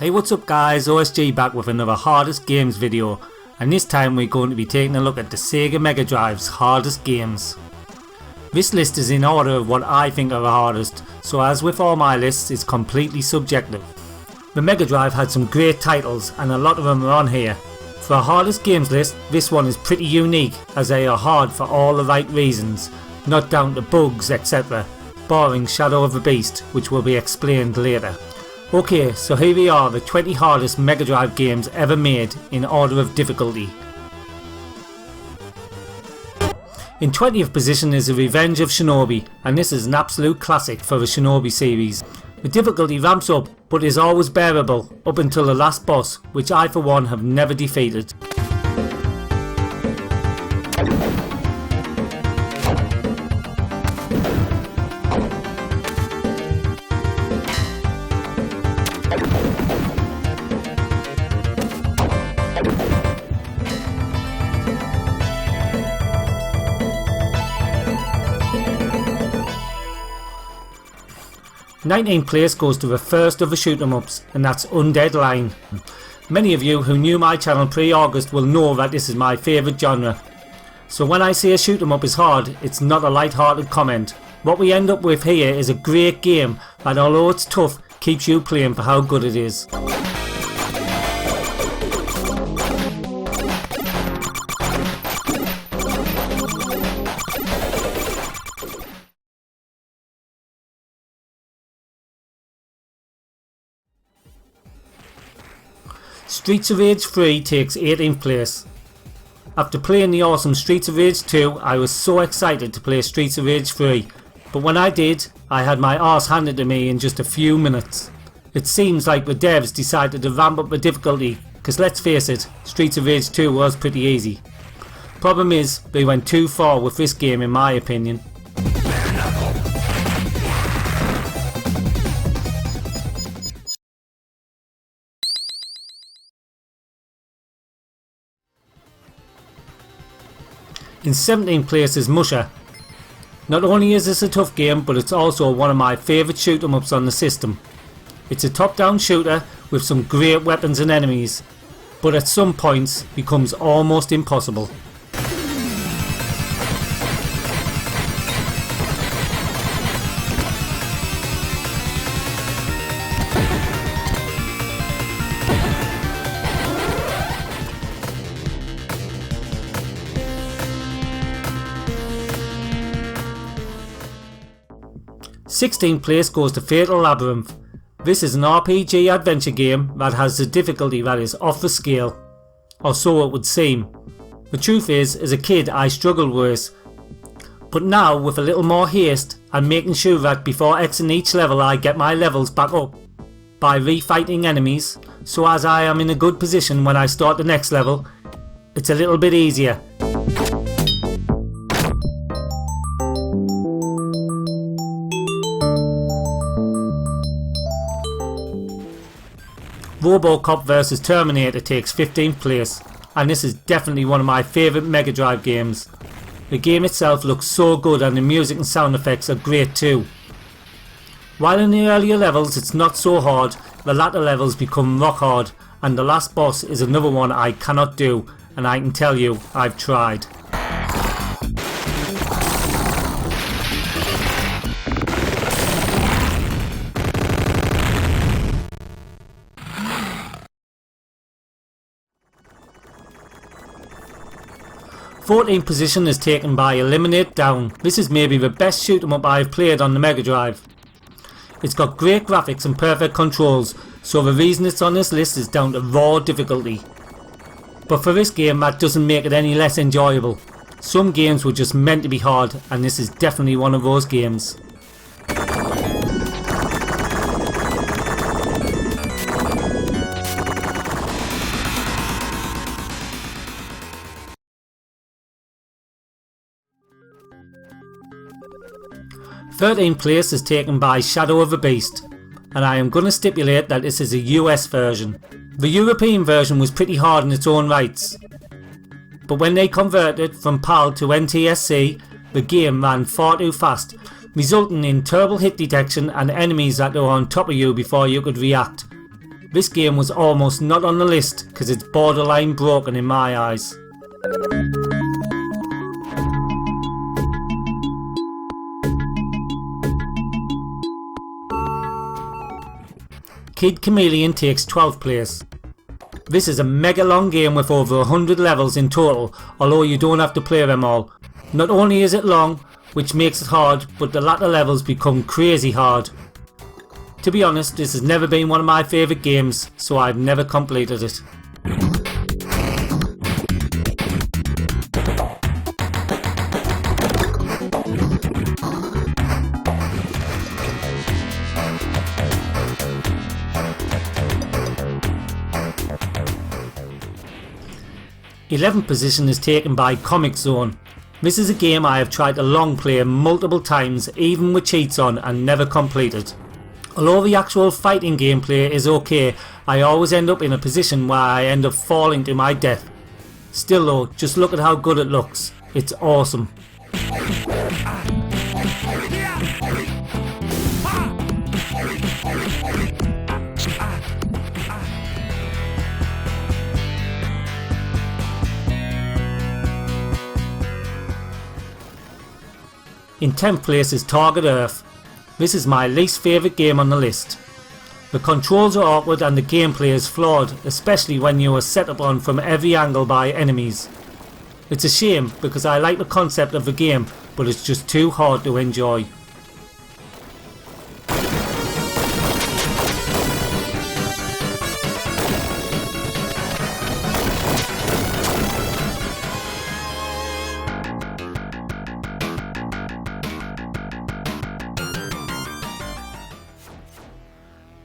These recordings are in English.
Hey, what's up guys, OSG back with another hardest games video, and this time we're going to be taking a look at the Sega MegaDrive's hardest games. This list is in order of what I think are the hardest, so as with all my lists, it's completely subjective. The MegaDrive had some great titles and a lot of them are on here. For a hardest games list, this one is pretty unique as they are hard for all the right reasons, not down to bugs etc, barring Shadow of the Beast, which will be explained later. Okay, so here we are, the 20 hardest MegaDrive games ever made in order of difficulty. In 20th position is the Revenge of Shinobi, and this is an absolute classic for the Shinobi series. The difficulty ramps up but is always bearable up until the last boss, which I for one have never defeated. Nineteenth place goes to the first of the shoot 'em ups, and that's Undead line. Many of you who knew my channel pre-August will know that this is my favourite genre. So when I say a shoot 'em up is hard, it's not a light-hearted comment. What we end up with here is a great game that, although it's tough, keeps you playing for how good it is. Streets of Rage 3 takes 18th place. After playing the awesome Streets of Rage 2, I was so excited to play Streets of Rage 3, but when I did, I had my arse handed to me in just a few minutes. It seems like the devs decided to ramp up the difficulty, cause let's face it, Streets of Rage 2 was pretty easy. Problem is, they went too far with this game in my opinion. In 17th place is Musha. Not only is this a tough game, but it's also one of my favourite shoot 'em ups on the system. It's a top down shooter with some great weapons and enemies, but at some points becomes almost impossible. Sixteenth place goes to Fatal Labyrinth. This is an RPG adventure game that has a difficulty that is off the scale, or so it would seem. The truth is, as a kid I struggled with this, but now with a little more haste I'm making sure that before exiting each level I get my levels back up by refighting enemies, so as I am in a good position when I start the next level, it's a little bit easier. Robocop Vs Terminator takes 15th place, and this is definitely one of my favourite MegaDrive games. The game itself looks so good and the music and sound effects are great too. While in the earlier levels it's not so hard, the latter levels become rock hard, and the last boss is another one I cannot do, and I can tell you I've tried. Fourteenth position is taken by Eliminate Down. This is maybe the best shoot 'em up I've played on the MegaDrive. It's got great graphics and perfect controls, so the reason it's on this list is down to raw difficulty. But for this game that doesn't make it any less enjoyable. Some games were just meant to be hard, and this is definitely one of those games. Thirteenth place is taken by Shadow of the Beast, and I am going to stipulate that this is a US version. The European version was pretty hard in its own rights, but when they converted from PAL to NTSC, the game ran far too fast, resulting in terrible hit detection and enemies that were on top of you before you could react. This game was almost not on the list because it's borderline broken in my eyes. Kid Chameleon takes 12th place. This is a mega long game with over 100 levels in total, although you don't have to play them all. Not only is it long, which makes it hard, but the latter levels become crazy hard. To be honest, this has never been one of my favourite games, so I've never completed it. The 11th position is taken by Comix Zone. This is a game I have tried to long play multiple times, even with cheats on, and never completed. Although the actual fighting gameplay is okay, I always end up in a position where I end up falling to my death. Still though, just look at how good it looks. It's awesome. In 10th place is Target Earth. This is my least favourite game on the list. The controls are awkward and the gameplay is flawed, especially when you are set up on from every angle by enemies. It's a shame because I like the concept of the game, but it's just too hard to enjoy.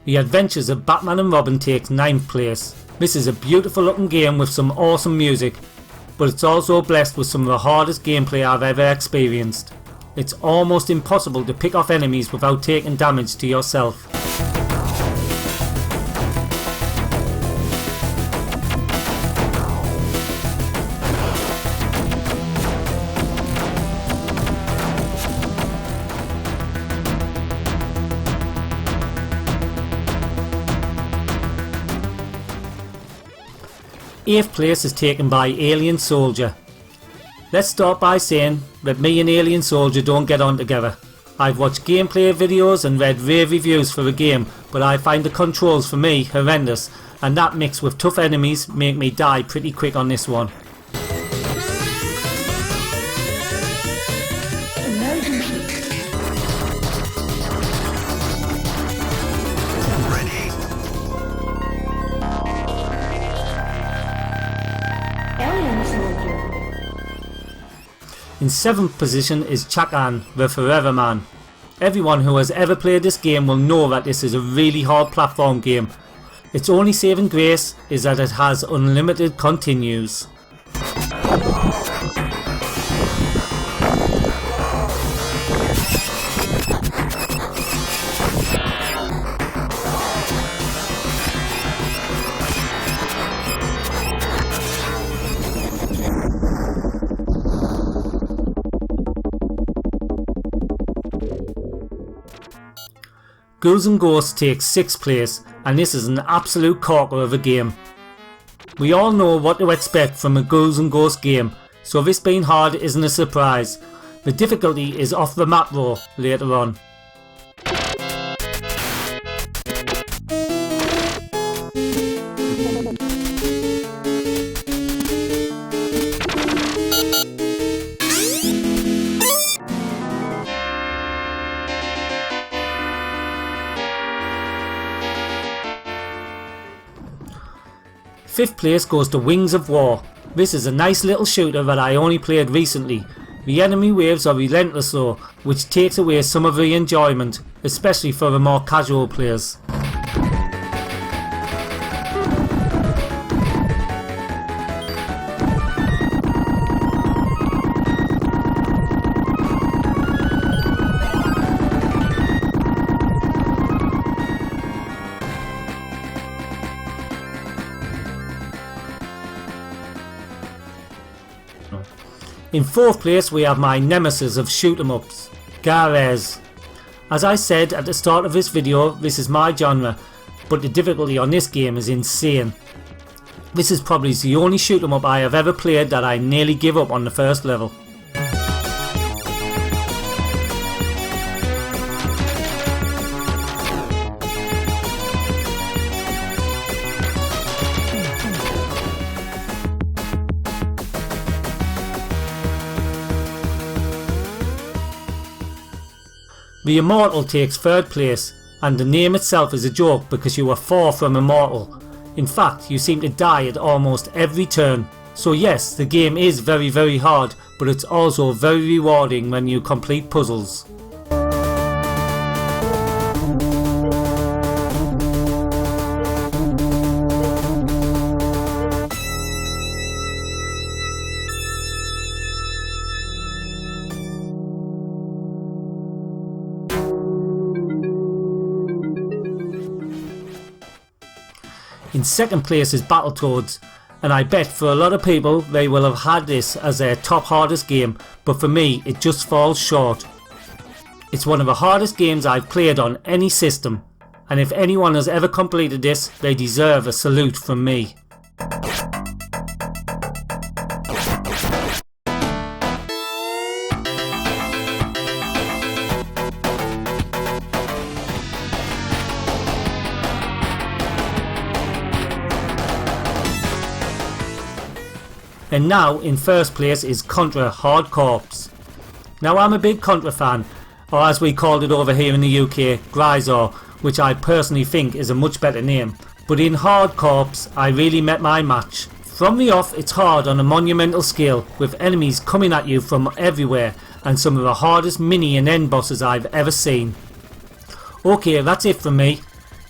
The Adventures of Batman and Robin takes 9th place. This is a beautiful looking game with some awesome music, but it's also blessed with some of the hardest gameplay I've ever experienced. It's almost impossible to pick off enemies without taking damage to yourself. Eighth place is taken by Alien Soldier. Let's start by saying that me and Alien Soldier don't get on together. I've watched gameplay videos and read rave reviews for the game, but I find the controls for me horrendous, and that mixed with tough enemies make me die pretty quick on this one. In 7th position is Chakan, the Forever Man. Everyone who has ever played this game will know that this is a really hard platform game. Its only saving grace is that it has unlimited continues. Ghouls N Ghosts takes 6th place, and this is an absolute corker of a game. We all know what to expect from a Ghouls N Ghosts game, so this being hard isn't a surprise. The difficulty is off the map though later on. Fifth place goes to Wings of War. This is a nice little shooter that I only played recently. The enemy waves are relentless though, which takes away some of the enjoyment, especially for the more casual players. In 4th place we have my nemesis of shoot 'em ups, Gaiares. As I said at the start of this video, this is my genre. but the difficulty on this game is insane. This is probably the only shoot 'em up I have ever played that I nearly give up on the first level. The Immortal takes third place, and the name itself is a joke because you are far from immortal. In fact, you seem to die at almost every turn. So yes, the game is very hard, but it's also very rewarding when you complete puzzles. In second place is Battletoads, and I bet for a lot of people they will have had this as their top hardest game, but for me it just falls short. It's one of the hardest games I've played on any system, and if anyone has ever completed this, they deserve a salute from me. And now in first place is Contra Hard Corps. Now I'm a big Contra fan, or as we called it over here in the UK, Grisor, which I personally think is a much better name. But in Hard Corps I really met my match. From the off it's hard on a monumental scale, with enemies coming at you from everywhere and some of the hardest mini and end bosses I've ever seen. Okay, that's it from me.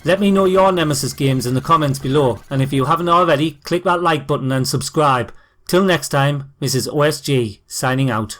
Let me know your Nemesis games in the comments below, and if you haven't already, click that like button and subscribe. Till next time, this is OSG signing out.